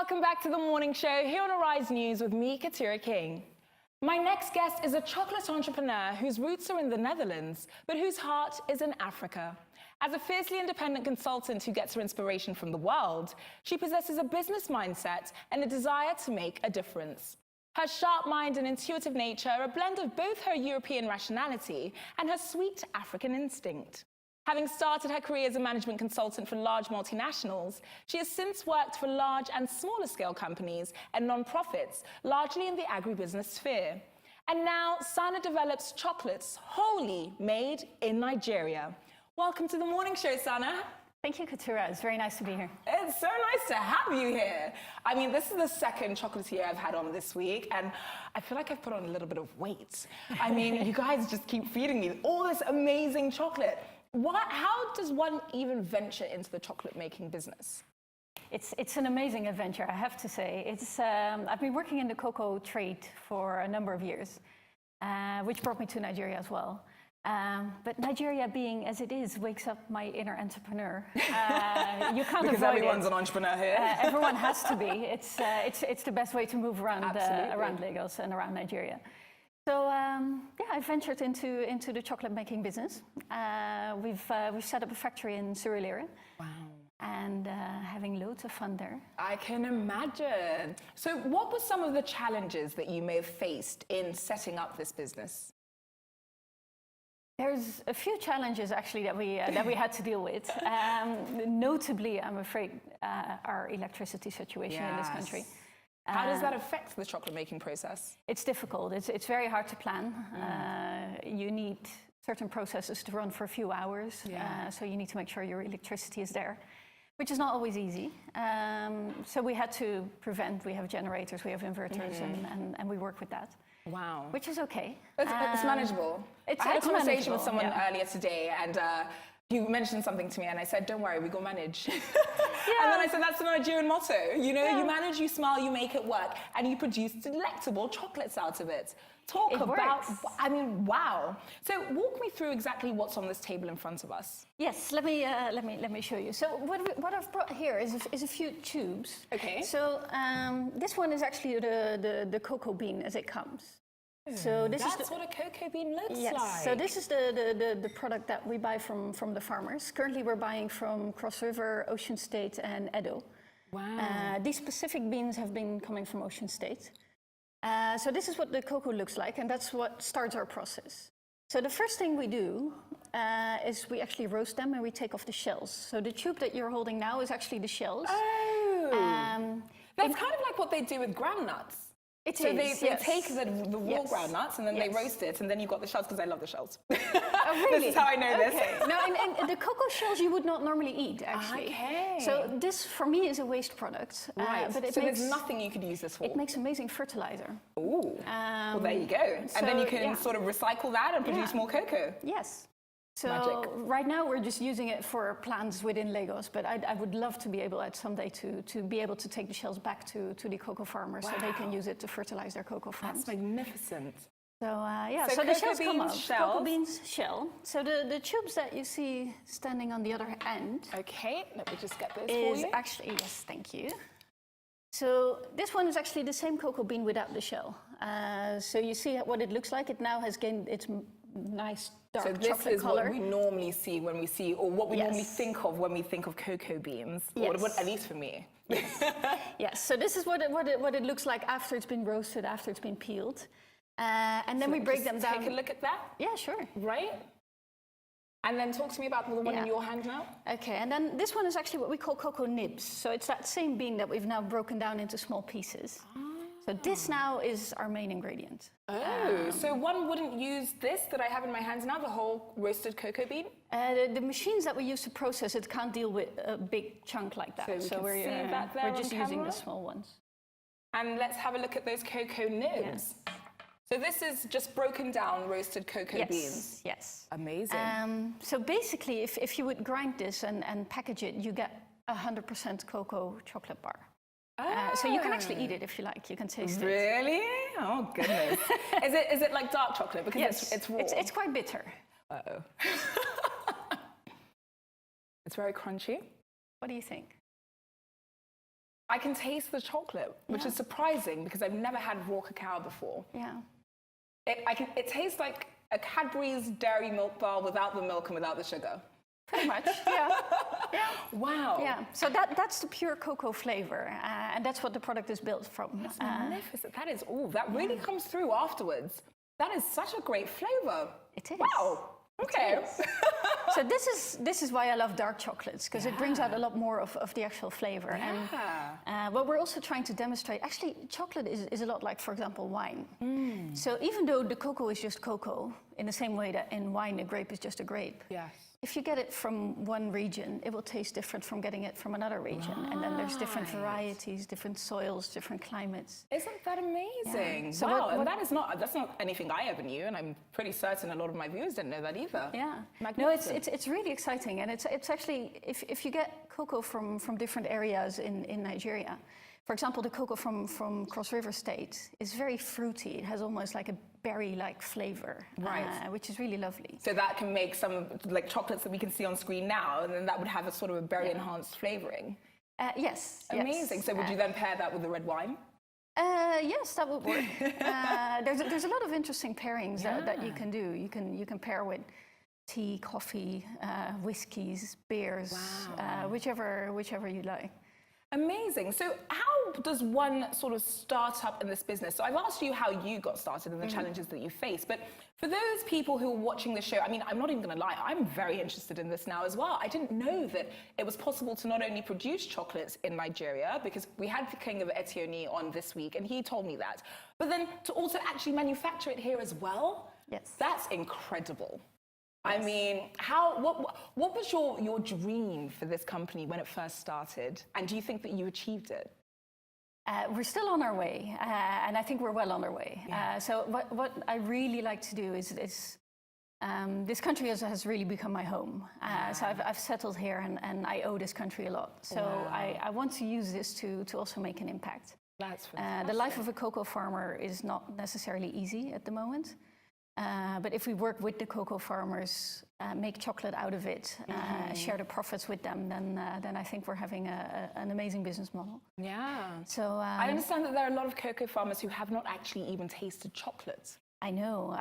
Welcome back to the morning show here on Arise News with me, Katira King. My next guest is a chocolate entrepreneur whose roots are in the Netherlands, but whose heart is in Africa. As a fiercely independent consultant who gets her inspiration from the world, she possesses a business mindset and a desire to make a difference. Her sharp mind and intuitive nature are a blend of both her European rationality and her sweet African instinct. Having started her career as a management consultant for large multinationals, she has since worked for large and smaller scale companies and non-profits, largely in the agribusiness sphere. And now, Sanne develops chocolates wholly made in Nigeria. Welcome to the morning show, Sanne. Thank you, Katira. It's very nice to be here. It's so nice to have you here. I mean, this is the second chocolatier I've had on this week, and I feel like I've put on a little bit of weight. I mean, you guys just keep feeding me all this amazing chocolate. How does one even venture into the chocolate making business? It's an amazing adventure, I have to say. I've been working in the cocoa trade for a number of years, which brought me to Nigeria as well. But Nigeria, being as it is, wakes up my inner entrepreneur. You can't because avoid it. Everyone's an entrepreneur here. Everyone has to be. It's the best way to move around Lagos and around Nigeria. So yeah, I ventured into the chocolate making business. We've set up a factory in Surulere. Wow. And having loads of fun there. I can imagine. So what were some of the challenges that you may have faced in setting up this business? There's a few challenges actually that we had to deal with. Notably, I'm afraid, our electricity situation in this country. How does that affect the chocolate making process? It's difficult. It's very hard to plan. You need certain processes to run for a few hours, so you need to make sure your electricity is there, which is not always easy. So we had to prevent. We have generators, we have inverters, and we work with that. Wow. Which is okay. It's manageable. I had a conversation with someone earlier today, and he mentioned something to me, and I said, don't worry, we go manage. And then I said, that's the Nigerian motto. You know, you manage, you smile, you make it work, and you produce delectable chocolates out of it. I mean, wow. So walk me through exactly what's on this table in front of us. Yes, let me show you. So what I've brought here is a few tubes. Okay. So this one is actually the cocoa bean as it comes. So That's what a cocoa bean looks like. So this is the product that we buy from the farmers. Currently we're buying from Cross River, Ocean State and Edo. Wow. These specific beans have been coming from Ocean State. So this is what the cocoa looks like, and that's what starts our process. So the first thing we do is we actually roast them and we take off the shells. So the tube that you're holding now is actually the shells. Oh, that's kind of like what they do with groundnuts. They take the raw groundnuts and then they roast it, and then you've got the shells, because I love the shells. Oh, really? This is how I know this. No, and the cocoa shells you would not normally eat, actually. Okay. So this, for me, is a waste product. Right. But so there's nothing you could use this for? It makes amazing fertilizer. Ooh. Well, there you go. And then you can sort of recycle that and produce more cocoa. Yes. So Magic. right now we're just using it for plants within Lagos, but I would love to be able someday to be able to take the shells back to the cocoa farmers so they can use it to fertilize their cocoa farms. That's magnificent. So so the shells come up. Cocoa beans, shell. So the tubes that you see standing on the other end. Okay, let me just get those for you. Actually, yes, thank you. So this one is actually the same cocoa bean without the shell. So you see what it looks like. It now has gained its nice dark chocolate color. So this is what we normally see when we see, or what we normally think of when we think of cocoa beans, or at least for me. Yes, so this is what it looks like after it's been roasted, after it's been peeled. And then we break them down. Take a look at that. Yeah, sure. Right? And then talk to me about the one in your hand now. Okay, and then this one is actually what we call cocoa nibs. So it's that same bean that we've now broken down into small pieces. So this now is our main ingredient. Oh, so one wouldn't use this that I have in my hands now, the whole roasted cocoa bean? The machines that we use to process it can't deal with a big chunk like that. So we're just using the small ones. And let's have a look at those cocoa nibs. Yes. So this is just broken down roasted cocoa beans? Yes. Amazing. So basically, if you would grind this and package it, you get 100% cocoa chocolate bar. So you can actually eat it if you like. You can taste it. Really? Oh goodness. Is it like dark chocolate? Because it's raw. It's quite bitter. Uh-oh. It's very crunchy. What do you think? I can taste the chocolate, which is surprising because I've never had raw cacao before. Yeah. It tastes like a Cadbury's dairy milk bar without the milk and without the sugar. Pretty much, yeah. Yeah. Wow. Yeah, so that's the pure cocoa flavor, and that's what the product is built from. That's magnificent. That is, that really comes through afterwards. That is such a great flavor. It is. Wow. Okay. So this is why I love dark chocolates, because it brings out a lot more of the actual flavor. Yeah. And what we're also trying to demonstrate, actually, chocolate is a lot like, for example, wine. So even though the cocoa is just cocoa, in the same way that in wine a grape is just a grape. Yes. If you get it from one region, it will taste different from getting it from another region. Right. And then there's different varieties, different soils, different climates. Isn't that amazing? Yeah. So wow, and that's not anything I ever knew, and I'm pretty certain a lot of my viewers didn't know that either. Yeah. No, it's really exciting, and it's actually, if you get cocoa from different areas in Nigeria, for example, the cocoa from Cross River State is very fruity. It has almost like a berry-like flavor, right. Which is really lovely. So that can make some like chocolates that we can see on screen now, and then that would have a sort of a berry-enhanced flavoring. Yes. Amazing. Yes. So would you then pair that with the red wine? Yes, that would work. There's a lot of interesting pairings that you can do. You can pair with tea, coffee, whiskeys, beers, whichever you like. Amazing. So how does one sort of start up in this business? So I've asked you how you got started and the challenges that you face, but for those people who are watching the show, I mean, I'm not even going to lie, I'm very interested in this now as well. I didn't know that it was possible to not only produce chocolates in Nigeria, because we had the King of Etioni on this week and he told me that, but then to also actually manufacture it here as well? Yes. That's incredible. Yes. I mean, what was your dream for this company when it first started? And do you think that you achieved it? We're still on our way, and I think we're well on our way. Yeah. So what I really like to do is this country has really become my home. So I've settled here, and I owe this country a lot. So I want to use this to also make an impact. That's fantastic. The life of a cocoa farmer is not necessarily easy at the moment. But if we work with the cocoa farmers, make chocolate out of it, share the profits with them, then I think we're having an amazing business model. Yeah. So I understand that there are a lot of cocoa farmers who have not actually even tasted chocolate. I know.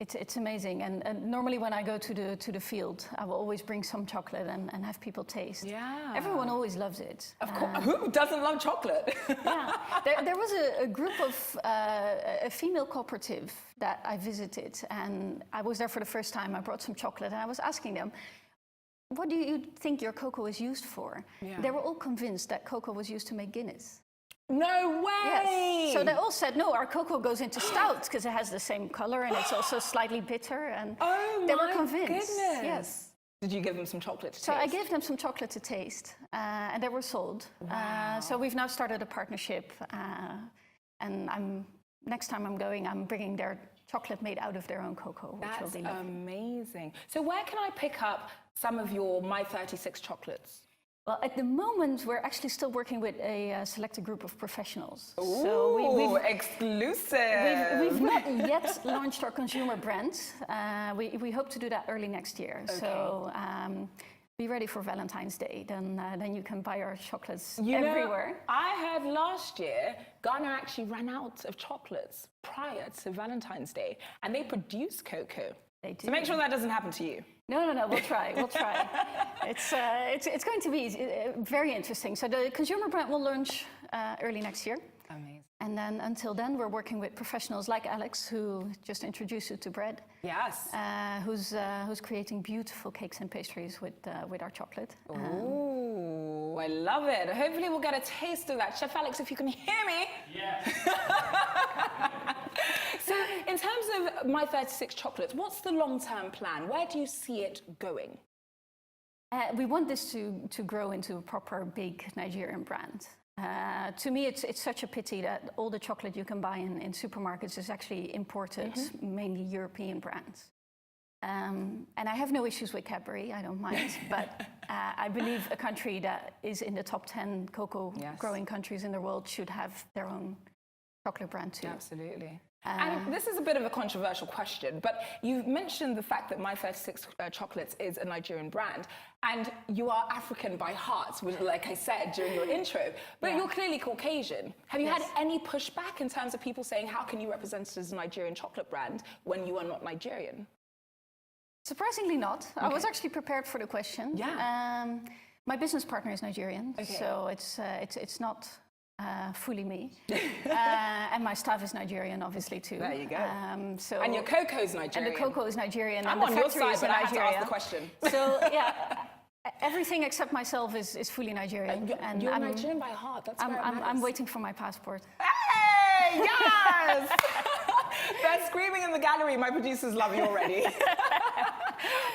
It's amazing. And normally when I go to the field, I will always bring some chocolate and have people taste. Yeah. Everyone always loves it. Of course. Who doesn't love chocolate? Yeah. There was a group of a female cooperative that I visited, and I was there for the first time. I brought some chocolate, and I was asking them, what do you think your cocoa is used for? Yeah. They were all convinced that cocoa was used to make Guinness. No way! Yes. So they all said, no, our cocoa goes into stout because it has the same color and it's also slightly bitter. And they were convinced. Goodness. Yes. Did you give them some chocolate to taste? So I gave them some chocolate to taste, and they were sold. Wow. So we've now started a partnership, and next time I'm going, I'm bringing their chocolate made out of their own cocoa, which That's will be lovely. Amazing. So where can I pick up some of your My 36 chocolates? Well, at the moment, we're actually still working with a selected group of professionals. Ooh, so we've exclusive! We've not yet launched our consumer brand. We hope to do that early next year. Okay. So be ready for Valentine's Day. Then you can buy our chocolates everywhere. I heard last year, Ghana actually ran out of chocolates prior to Valentine's Day, and they produce cocoa. They do. So make sure that doesn't happen to you. No, we'll try. It's going to be very interesting. So the consumer brand will launch early next year. Amazing. And then until then, we're working with professionals like Alex, who just introduced you to bread. Yes. Who's creating beautiful cakes and pastries with our chocolate. Ooh, I love it. Hopefully we'll get a taste of that. Chef Alex, if you can hear me. Yes. So in terms of My 36 chocolates, what's the long-term plan? Where do you see it going? We want this to grow into a proper big Nigerian brand. To me, it's such a pity that all the chocolate you can buy in supermarkets is actually imported, mainly European brands. And I have no issues with Cadbury, I don't mind, but I believe a country that is in the top 10 cocoa growing countries in the world should have their own chocolate brand too. Absolutely. And this is a bit of a controversial question, but you mentioned the fact that My 36 Chocolates is a Nigerian brand, and you are African by heart, which, like I said during your intro, but you're clearly Caucasian. Have you had any pushback in terms of people saying, how can you represent it as a Nigerian chocolate brand when you are not Nigerian? Surprisingly not. I was actually prepared for the question. Yeah. My business partner is Nigerian, so it's not fully me. And my staff is Nigerian, obviously, too. There you go. And your cocoa is Nigerian. And the cocoa is Nigerian. I'm and on the your factory side, is but in I have to Nigeria. ask the question. So, yeah, everything except myself is fully Nigerian. You're Nigerian by heart. That's where I'm waiting for my passport. Hey, yes! They're screaming in the gallery. My producers love you already.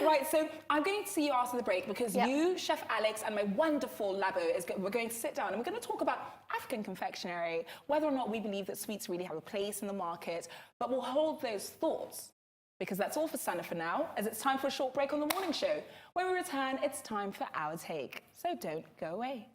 Right, so I'm going to see you after the break because you, Chef Alex, and my wonderful Labo, we're going to sit down and we're going to talk about African confectionery, whether or not we believe that sweets really have a place in the market, but we'll hold those thoughts because that's all for Sanne for now, as it's time for a short break on the morning show. When we return, it's time for our take, so don't go away.